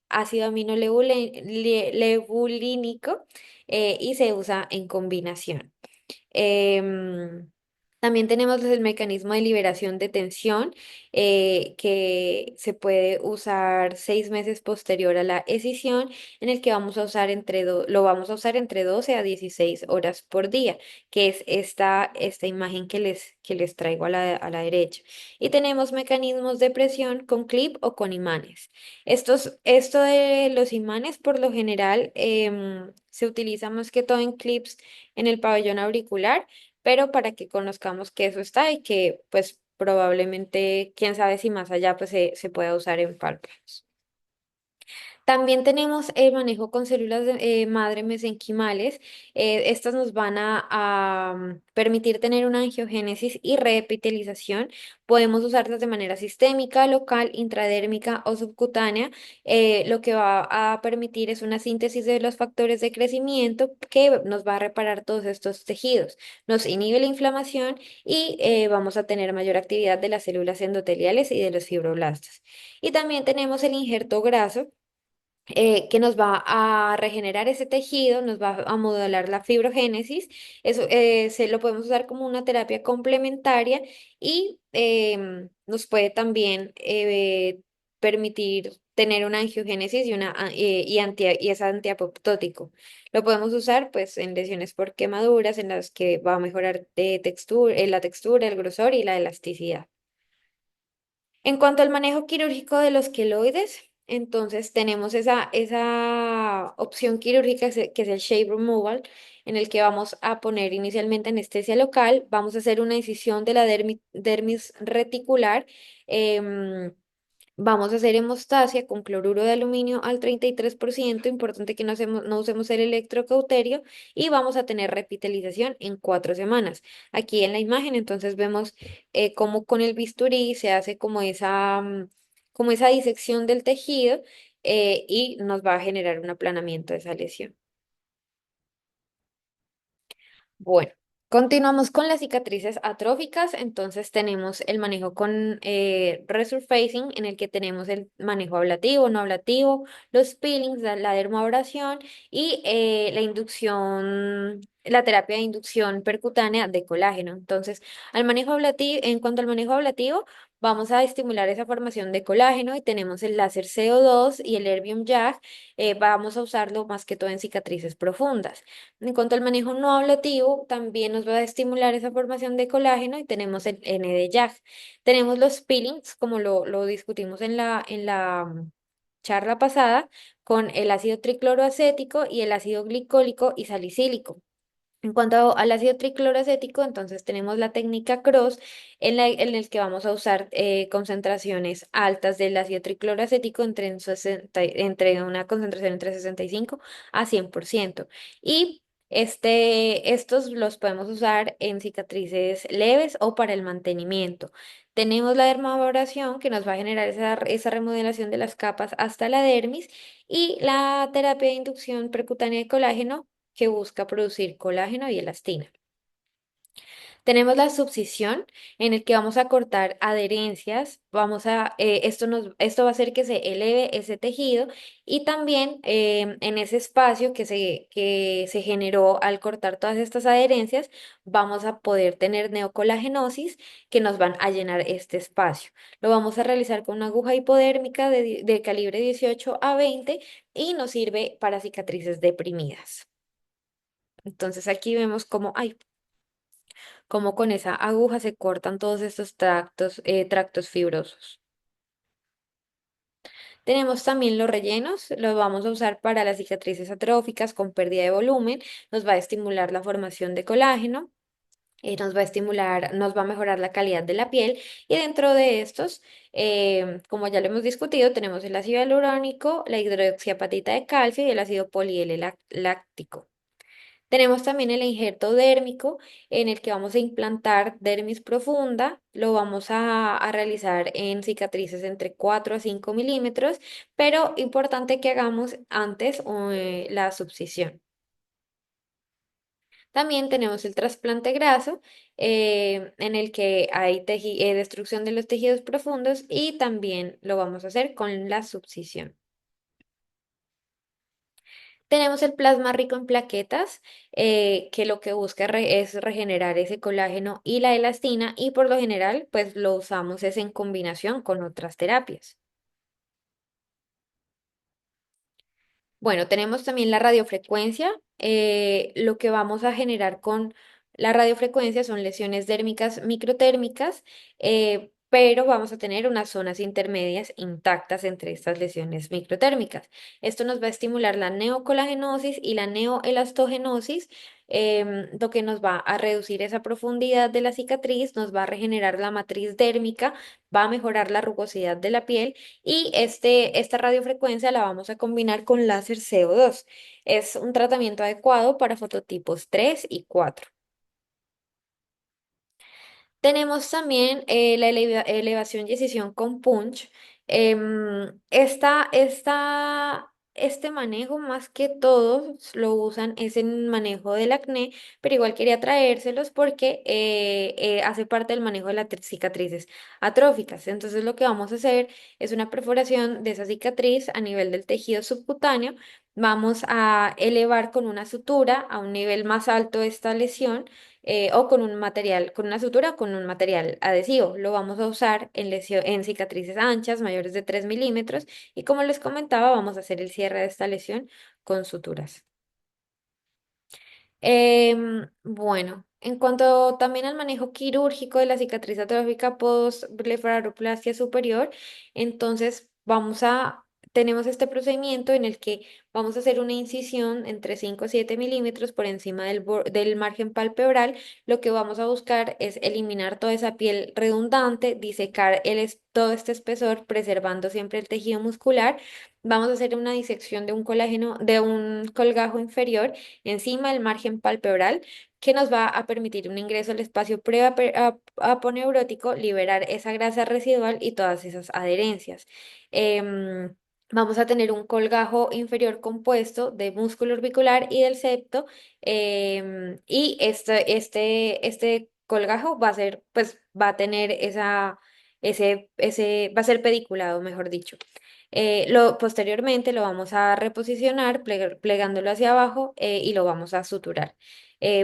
ácido aminolebulínico y se usa en combinación. Em, También tenemos el mecanismo de liberación de tensión que se puede usar 6 meses posterior a la escisión, en el que lo vamos a usar entre 12 a 16 horas por día, que es esta imagen que les traigo a la derecha. Y tenemos mecanismos de presión con clip o con imanes. Esto de los imanes, por lo general, se utiliza más que todo en clips en el pabellón auricular, pero para que conozcamos que eso está y que pues probablemente, quién sabe si más allá pues se pueda usar en párpados. También tenemos el manejo con células madre mesenquimales. Estas nos van a permitir tener una angiogénesis y reepitelización. Podemos usarlas de manera sistémica, local, intradérmica o subcutánea. Lo que va a permitir es una síntesis de los factores de crecimiento que nos va a reparar todos estos tejidos. Nos inhibe la inflamación y vamos a tener mayor actividad de las células endoteliales y de los fibroblastos. Y también tenemos el injerto graso que nos va a regenerar ese tejido, nos va a modular la fibrogénesis. Eso se lo podemos usar como una terapia complementaria y nos puede también permitir tener una angiogénesis y es antiapoptótico. Lo podemos usar pues en lesiones por quemaduras en las que va a mejorar la textura, el grosor y la elasticidad. En cuanto al manejo quirúrgico de los queloides, entonces tenemos esa opción quirúrgica que es el shape removal, en el que vamos a poner inicialmente anestesia local, vamos a hacer una incisión de la dermis reticular, em, vamos a hacer hemostasia con cloruro de aluminio al 33%, importante que no usemos el electrocauterio, y vamos a tener repitalización en 4 semanas. Aquí en la imagen entonces vemos cómo con el bisturí se hace como esa disección del tejido y nos va a generar un aplanamiento de esa lesión. Bueno, continuamos con las cicatrices atróficas. Entonces tenemos el manejo con resurfacing, en el que tenemos el manejo ablativo, no ablativo, los peelings, la dermoabrasión y la terapia de inducción percutánea de colágeno. Entonces, en cuanto al manejo ablativo, vamos a estimular esa formación de colágeno y tenemos el láser CO2 y el Erbium YAG. Vamos a usarlo más que todo en cicatrices profundas. En cuanto al manejo no ablativo, también nos va a estimular esa formación de colágeno y tenemos el ND-YAG. Tenemos los peelings, como lo discutimos en la charla pasada, con el ácido tricloroacético y el ácido glicólico y salicílico. En cuanto al ácido tricloroacético, entonces tenemos la técnica CROSS en el que vamos a usar concentraciones altas del ácido tricloroacético entre una concentración entre 65 a 100%. Y estos los podemos usar en cicatrices leves o para el mantenimiento. Tenemos la dermabrasión que nos va a generar esa remodelación de las capas hasta la dermis y la terapia de inducción percutánea de colágeno que busca producir colágeno y elastina. Tenemos la subcisión en el que vamos a cortar adherencias, esto va a hacer que se eleve ese tejido y también en ese espacio que se generó al cortar todas estas adherencias, vamos a poder tener neocolagenosis que nos van a llenar este espacio. Lo vamos a realizar con una aguja hipodérmica de calibre 18 a 20 y nos sirve para cicatrices deprimidas. Entonces aquí vemos cómo con esa aguja se cortan todos estos tractos fibrosos. Tenemos también los rellenos, los vamos a usar para las cicatrices atróficas con pérdida de volumen, nos va a estimular la formación de colágeno, nos va a mejorar la calidad de la piel y dentro de estos, como ya lo hemos discutido, tenemos el ácido hialurónico, la hidroxiapatita de calcio y el ácido láctico. Tenemos también el injerto dérmico en el que vamos a implantar dermis profunda. Lo vamos a realizar en cicatrices entre 4 a 5 milímetros, pero importante que hagamos antes la subcisión. También tenemos el trasplante graso en el que hay destrucción de los tejidos profundos y también lo vamos a hacer con la subcisión. Tenemos el plasma rico en plaquetas, que lo que busca es regenerar ese colágeno y la elastina y por lo general pues lo usamos es en combinación con otras terapias. Bueno, tenemos también la radiofrecuencia. Lo que vamos a generar con la radiofrecuencia son lesiones dérmicas microtérmicas, pero vamos a tener unas zonas intermedias intactas entre estas lesiones microtérmicas. Esto nos va a estimular la neocolagenosis y la neoelastogenosis lo que nos va a reducir esa profundidad de la cicatriz, nos va a regenerar la matriz dérmica, va a mejorar la rugosidad de la piel y esta radiofrecuencia la vamos a combinar con láser CO2. Es un tratamiento adecuado para fototipos 3 y 4. Tenemos también la elevación y escisión con punch. Este manejo más que todos lo usan es en manejo del acné, pero igual quería traérselos porque hace parte del manejo de las cicatrices atróficas. Entonces lo que vamos a hacer es una perforación de esa cicatriz a nivel del tejido subcutáneo. Vamos a elevar con una sutura a un nivel más alto esta lesión o con un material, con una sutura o con un material adhesivo. Lo vamos a usar en cicatrices anchas, mayores de 3 milímetros, y como les comentaba, vamos a hacer el cierre de esta lesión con suturas. Bueno, en cuanto también al manejo quirúrgico de la cicatriz atrófica post-blefaroplastia superior, entonces tenemos este procedimiento en el que vamos a hacer una incisión entre 5 y 7 milímetros por encima del margen palpebral. Lo que vamos a buscar es eliminar toda esa piel redundante, disecar todo este espesor, preservando siempre el tejido muscular. Vamos a hacer una disección de un colágeno, de un colgajo inferior encima del margen palpebral, que nos va a permitir un ingreso al espacio aponeurótico, liberar esa grasa residual y todas esas adherencias. Em, Vamos a tener un colgajo inferior compuesto de músculo orbicular y del septo, y este colgajo va a ser, pues, va a tener va a ser pediculado, mejor dicho. Posteriormente lo vamos a reposicionar plegándolo hacia abajo, y lo vamos a suturar.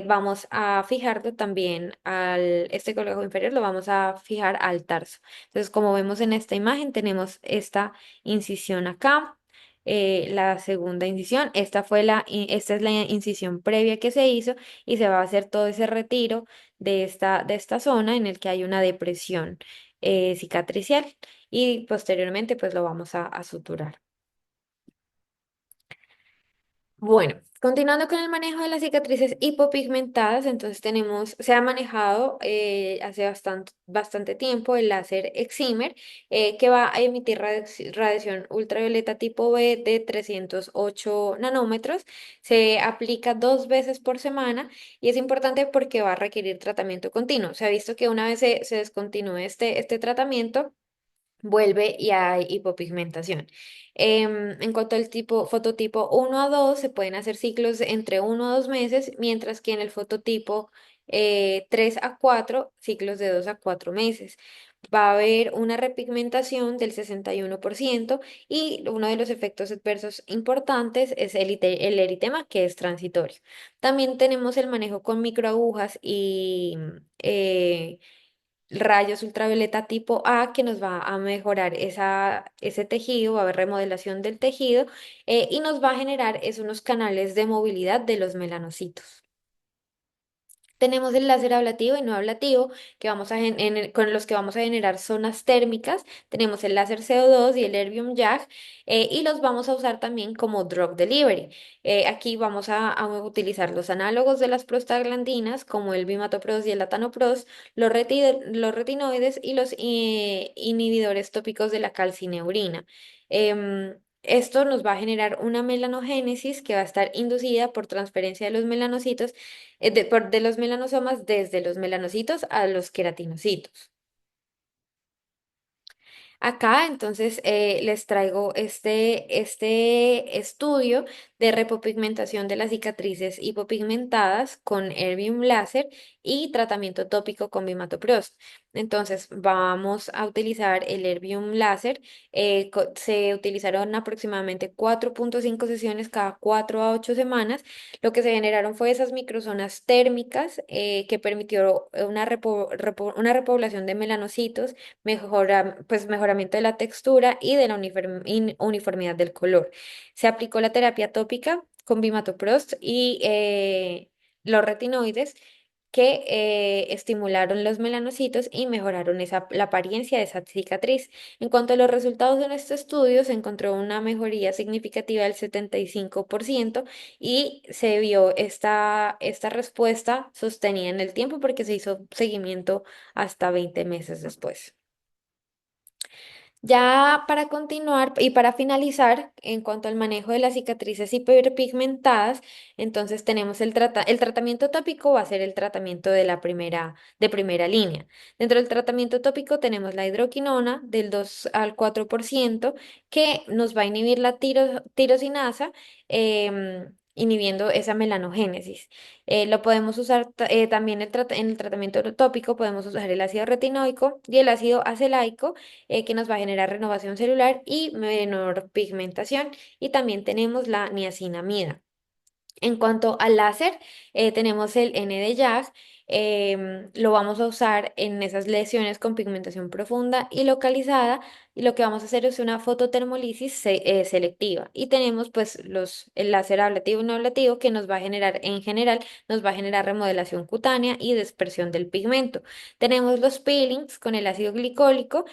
Vamos a fijarlo también este colgajo inferior, lo vamos a fijar al tarso. Entonces, como vemos en esta imagen, tenemos esta incisión acá. La segunda incisión, esta es la incisión previa que se hizo y se va a hacer todo ese retiro de esta zona en el que hay una depresión cicatricial, y posteriormente pues lo vamos a suturar. Bueno, continuando con el manejo de las cicatrices hipopigmentadas, entonces se ha manejado hace bastante tiempo el láser excimer, que va a emitir radiación ultravioleta tipo B de 308 nanómetros. Se aplica 2 veces por semana y es importante porque va a requerir tratamiento continuo. Se ha visto que una vez se descontinúe este tratamiento, vuelve y hay hipopigmentación. En cuanto al fototipo 1 a 2, se pueden hacer ciclos de entre 1 a 2 meses, mientras que en el fototipo 3 a 4, ciclos de 2 a 4 meses. Va a haber una repigmentación del 61% y uno de los efectos adversos importantes es el eritema, que es transitorio. También tenemos el manejo con microagujas y rayos ultravioleta tipo A, que nos va a mejorar ese tejido, va a haber remodelación del tejido, y nos va a generar unos canales de movilidad de los melanocitos. Tenemos el láser ablativo y no ablativo, con los que vamos a generar zonas térmicas. Tenemos el láser CO2 y el Erbium YAG, y los vamos a usar también como drug delivery. Aquí vamos a utilizar los análogos de las prostaglandinas, como el bimatopros y el latanoprost, los retinoides y los inhibidores tópicos de la calcineurina. Esto nos va a generar una melanogénesis que va a estar inducida por transferencia de los melanocitos, de los melanosomas desde los melanocitos a los queratinocitos. Acá entonces les traigo este estudio de repigmentación de las cicatrices hipopigmentadas con Erbium láser y tratamiento tópico con Bimatoprost. Entonces vamos a utilizar el Erbium láser. Se utilizaron aproximadamente 4,5 sesiones cada 4 a 8 semanas. Lo que se generaron fue esas microzonas térmicas, que permitió una repoblación de melanocitos, mejoramiento de la textura y de la uniformidad del color. Se aplicó la terapia tópica con Bimatoprost y los retinoides. que estimularon los melanocitos y mejoraron la apariencia de esa cicatriz. En cuanto a los resultados de nuestro estudio, se encontró una mejoría significativa del 75% y se vio esta respuesta sostenida en el tiempo porque se hizo seguimiento hasta 20 meses después. Ya para continuar y para finalizar, en cuanto al manejo de las cicatrices hiperpigmentadas, entonces tenemos el tratamiento tópico va a ser el tratamiento de primera línea. Dentro del tratamiento tópico tenemos la hidroquinona del 2 al 4% que nos va a inhibir la tirosinasa, inhibiendo esa melanogénesis. Lo podemos usar también en el tratamiento tópico, podemos usar el ácido retinoico y el ácido acelaico que nos va a generar renovación celular y menor pigmentación. Y también tenemos la niacinamida. En cuanto al láser, tenemos el ND-YAG, lo vamos a usar en esas lesiones con pigmentación profunda y localizada, y lo que vamos a hacer es una fototermolisis selectiva. Y tenemos pues el láser ablativo y no ablativo que nos va a generar, en general, nos va a generar remodelación cutánea y dispersión del pigmento. Tenemos los peelings con el ácido glicólico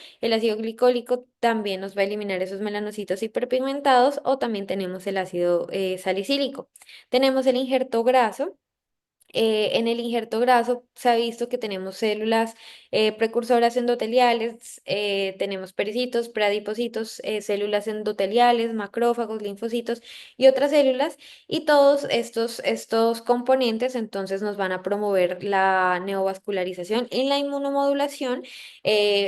también nos va a eliminar esos melanocitos hiperpigmentados, o también tenemos el ácido salicílico. Tenemos el injerto graso. En el injerto graso se ha visto que tenemos células precursoras endoteliales, tenemos pericitos, preadipocitos, células endoteliales, macrófagos, linfocitos y otras células. Y todos estos componentes entonces nos van a promover la neovascularización y la inmunomodulación,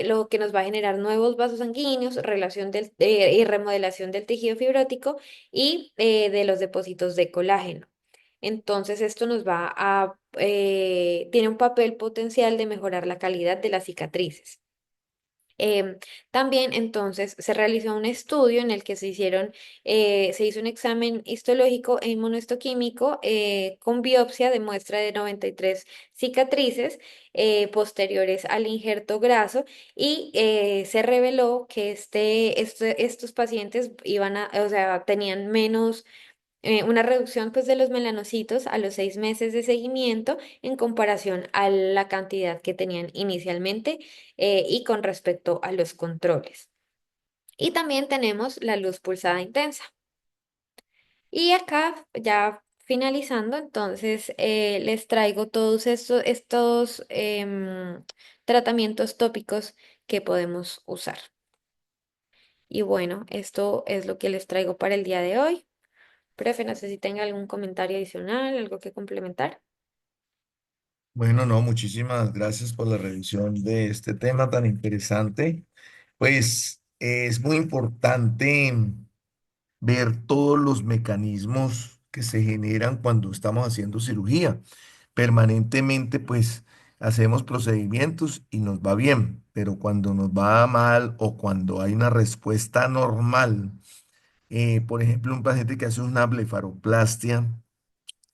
lo que nos va a generar nuevos vasos sanguíneos, y remodelación del tejido fibrótico y de los depósitos de colágeno. Entonces, esto tiene un papel potencial de mejorar la calidad de las cicatrices. Em, También entonces se realizó un estudio en el que se hizo un examen histológico e inmunohistoquímico con biopsia de muestra de 93 cicatrices posteriores al injerto graso, y se reveló que estos pacientes o sea, tenían una reducción pues de los melanocitos a los 6 meses de seguimiento en comparación a la cantidad que tenían inicialmente y con respecto a los controles. Y también tenemos la luz pulsada intensa. Y acá ya finalizando, entonces les traigo todos estos tratamientos tópicos que podemos usar. Y bueno, esto es lo que les traigo para el día de hoy. Profe, no sé si tenga algún comentario adicional, algo que complementar. Bueno, no, muchísimas gracias por la revisión de este tema tan interesante. Pues es muy importante ver todos los mecanismos que se generan cuando estamos haciendo cirugía. Permanentemente, pues hacemos procedimientos y nos va bien, pero cuando nos va mal o cuando hay una respuesta normal, por ejemplo, un paciente que hace una blefaroplastia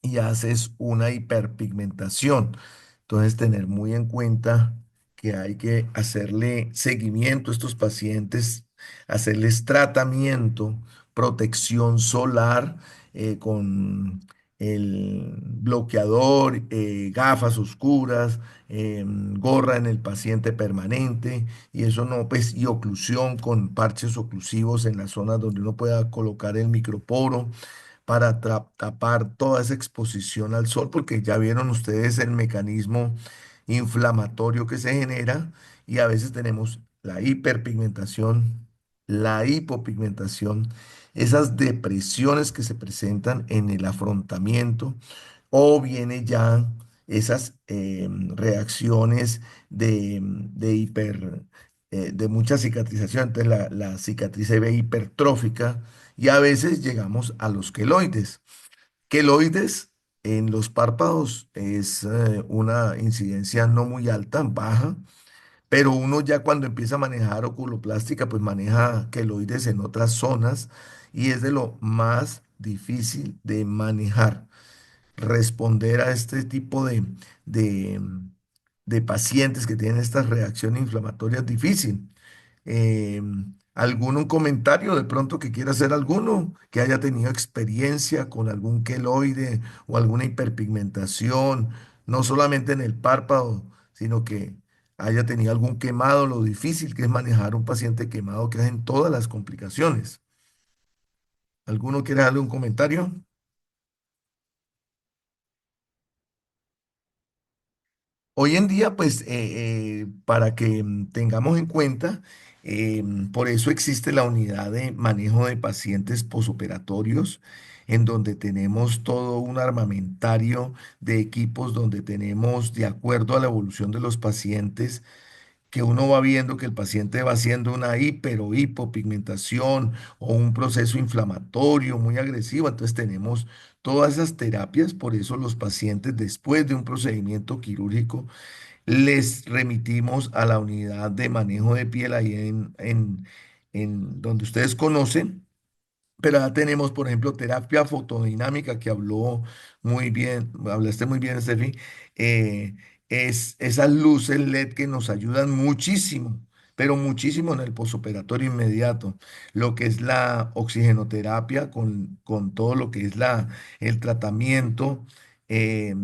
y haces una hiperpigmentación. Entonces, tener muy en cuenta que hay que hacerle seguimiento a estos pacientes, hacerles tratamiento, protección solar con el bloqueador, gafas oscuras, gorra en el paciente permanente, y eso no, pues, y oclusión con parches oclusivos en las zonas donde uno pueda colocar el microporo para tapar toda esa exposición al sol, porque ya vieron ustedes el mecanismo inflamatorio que se genera, y a veces tenemos la hiperpigmentación, la hipopigmentación, esas depresiones que se presentan en el afrontamiento, o viene ya esas reacciones de de mucha cicatrización. Entonces la cicatriz se ve hipertrófica, y a veces llegamos a los queloides. Queloides en los párpados es una incidencia no muy alta, baja, pero uno ya cuando empieza a manejar oculoplástica, pues maneja queloides en otras zonas, y es de lo más difícil de manejar, responder a este tipo de, de pacientes que tienen estas reacciones inflamatorias difícil. Eh, ¿Algún comentario de pronto que quiera hacer alguno que haya tenido experiencia con algún queloide o alguna hiperpigmentación? no solamente en el párpado, sino que haya tenido algún quemado, lo difícil que es manejar un paciente quemado, que hacen todas las complicaciones. ¿Alguno quiere darle un comentario? Hoy en día, pues, para que tengamos en cuenta, por eso existe la unidad de manejo de pacientes posoperatorios, en donde tenemos todo un armamentario de equipos, donde tenemos, de acuerdo a la evolución de los pacientes, que uno va viendo que el paciente va haciendo una hiper o hipopigmentación o un proceso inflamatorio muy agresivo. Entonces tenemos todas esas terapias, por eso los pacientes después de un procedimiento quirúrgico les remitimos a la unidad de manejo de piel ahí en donde ustedes conocen. Pero ya tenemos, por ejemplo, terapia fotodinámica que habló muy bien, hablaste muy bien, Steffi. eh, es esas luces LED que nos ayudan muchísimo, pero muchísimo en el posoperatorio inmediato. Lo que es la oxigenoterapia con todo lo que es el tratamiento eh,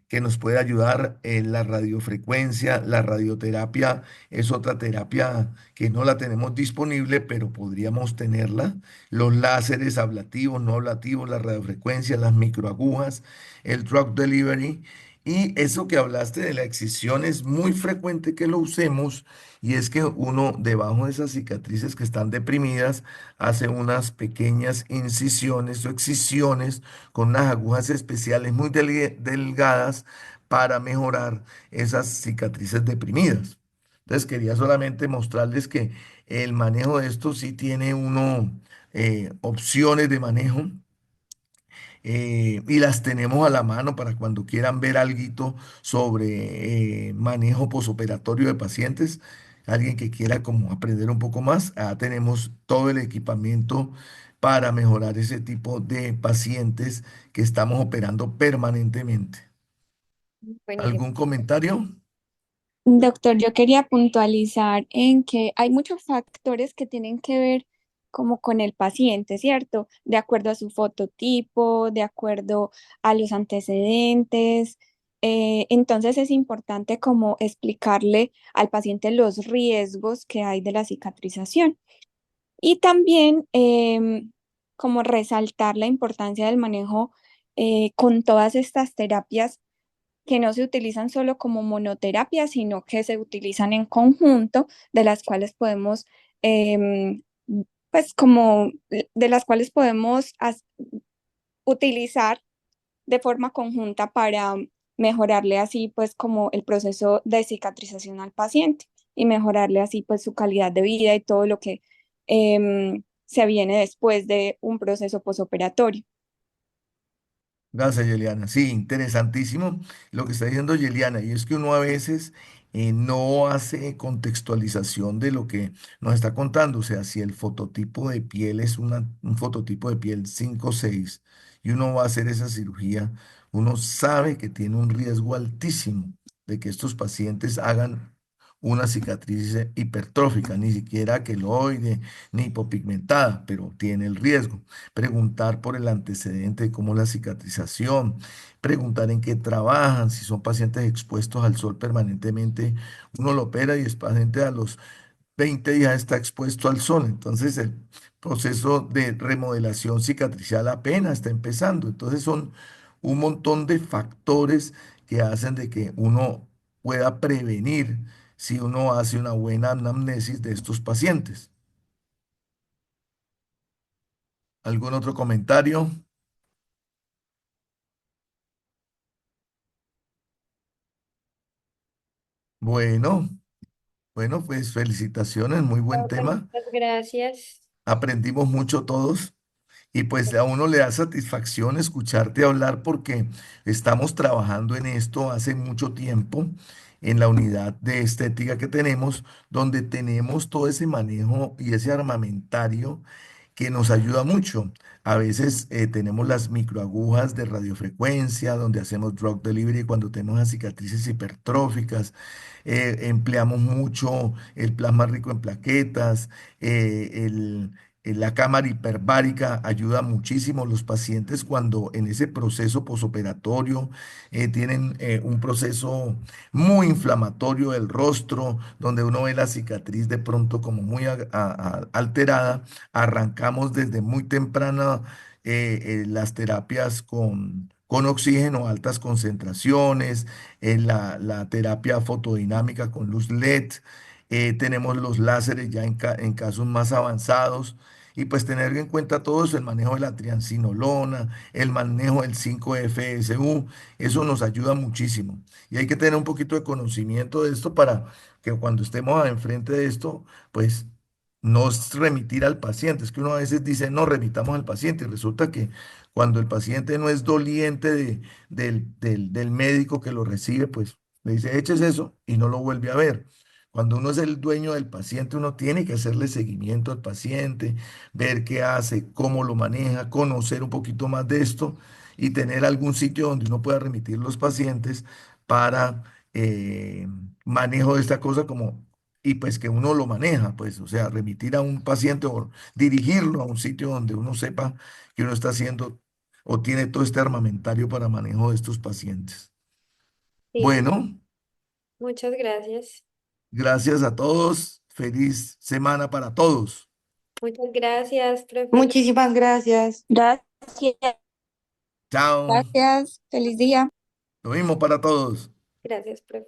que nos puede ayudar en la radiofrecuencia, la radioterapia es otra terapia que no la tenemos disponible, pero podríamos tenerla, los láseres ablativos, no ablativos, la radiofrecuencia, las microagujas, el drug delivery. Y eso que hablaste de la excisión es muy frecuente que lo usemos y es que uno debajo de esas cicatrices que están deprimidas hace unas pequeñas incisiones o excisiones con unas agujas especiales muy delgadas para mejorar esas cicatrices deprimidas. Entonces quería solamente mostrarles que el manejo de esto sí tiene uno opciones de manejo y las tenemos a la mano para cuando quieran ver algo sobre manejo posoperatorio de pacientes, alguien que quiera como aprender un poco más, tenemos todo el equipamiento para mejorar ese tipo de pacientes que estamos operando permanentemente. Buenísimo. ¿Algún comentario? Doctor, yo quería puntualizar en que hay muchos factores que tienen que ver como con el paciente, ¿cierto? De acuerdo a su fototipo, de acuerdo a los antecedentes. Entonces es importante como explicarle al paciente los riesgos que hay de la cicatrización y también como resaltar la importancia del manejo con todas estas terapias que no se utilizan solo como monoterapia, sino que se utilizan en conjunto, de las cuales podemos, em, pues como, de las cuales podemos utilizar de forma conjunta para mejorarle así, pues como el proceso de cicatrización al paciente y mejorarle así, pues su calidad de vida y todo lo que se viene después de un proceso posoperatorio. Gracias, Yeliana. Sí, interesantísimo lo que está diciendo Yeliana. Y es que uno a veces no hace contextualización de lo que nos está contando. O sea, si el fototipo de piel es un fototipo de piel 5 o 6 y uno va a hacer esa cirugía, uno sabe que tiene un riesgo altísimo de que estos pacientes hagan una cicatriz hipertrófica, ni siquiera queloide, ni hipopigmentada, pero tiene el riesgo. Preguntar por el antecedente de cómo es la cicatrización, preguntar en qué trabajan, si son pacientes expuestos al sol permanentemente, uno lo opera y es paciente a los 20 días está expuesto al sol, entonces el proceso de remodelación cicatricial apenas está empezando, entonces son un montón de factores que hacen de que uno pueda prevenir si uno hace una buena anamnesis de estos pacientes. ¿Algún otro comentario? Bueno. Bueno, pues felicitaciones, muy buen Profe, tema. muchas gracias. Aprendimos mucho todos y pues a uno le da satisfacción escucharte hablar porque estamos trabajando en esto hace mucho tiempo en la unidad de estética que tenemos, donde tenemos todo ese manejo y ese armamentario que nos ayuda mucho. A veces tenemos las microagujas de radiofrecuencia, donde hacemos drug delivery cuando tenemos las cicatrices hipertróficas. Empleamos mucho el plasma rico en plaquetas, La cámara hiperbárica ayuda muchísimo. Los pacientes cuando en ese proceso posoperatorio tienen un proceso muy inflamatorio del rostro, donde uno ve la cicatriz de pronto como muy alterada, arrancamos desde muy temprana las terapias con oxígeno, altas concentraciones, la terapia fotodinámica con luz LED. Tenemos los láseres ya en casos más avanzados. Y pues tener en cuenta todo eso, el manejo de la triancinolona, el manejo del 5-FSU, eso nos ayuda muchísimo. Y hay que tener un poquito de conocimiento de esto para que cuando estemos enfrente de esto, pues no es remitir al paciente. Es que uno a veces dice, no, remitamos al paciente. Y resulta que cuando el paciente no es doliente del médico que lo recibe, pues le dice, eches eso y no lo vuelve a ver. Cuando uno es el dueño del paciente, uno tiene que hacerle seguimiento al paciente, ver qué hace, cómo lo maneja, conocer un poquito más de esto y tener algún sitio donde uno pueda remitir los pacientes para manejo de esta cosa como, y pues que uno lo maneja, pues, o sea, remitir a un paciente o dirigirlo a un sitio donde uno sepa que uno está haciendo o tiene todo este armamentario para manejo de estos pacientes. Sí, Bueno, muchas gracias. gracias a todos. Feliz semana para todos. Muchas gracias, profe. Muchísimas gracias. Gracias, Chao. gracias. Feliz día. Lo mismo para todos. Gracias, profe.